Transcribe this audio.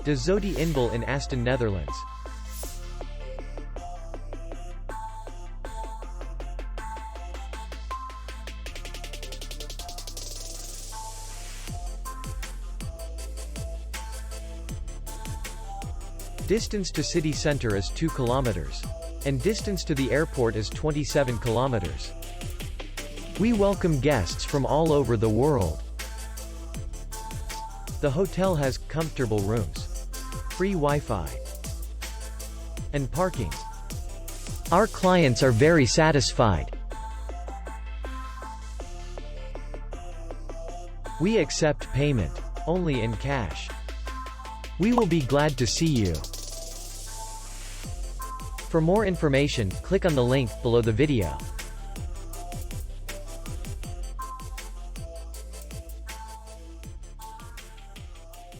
De zoete Inval in Asten, Netherlands. Distance to city center is 2 kilometers. And distance to the airport is 27 kilometers. We welcome guests from all over the world. The hotel has comfortable rooms, free Wi-Fi, and parking. Our clients are very satisfied. We accept payment only in cash. We will be glad to see you. For more information, click on the link below the video.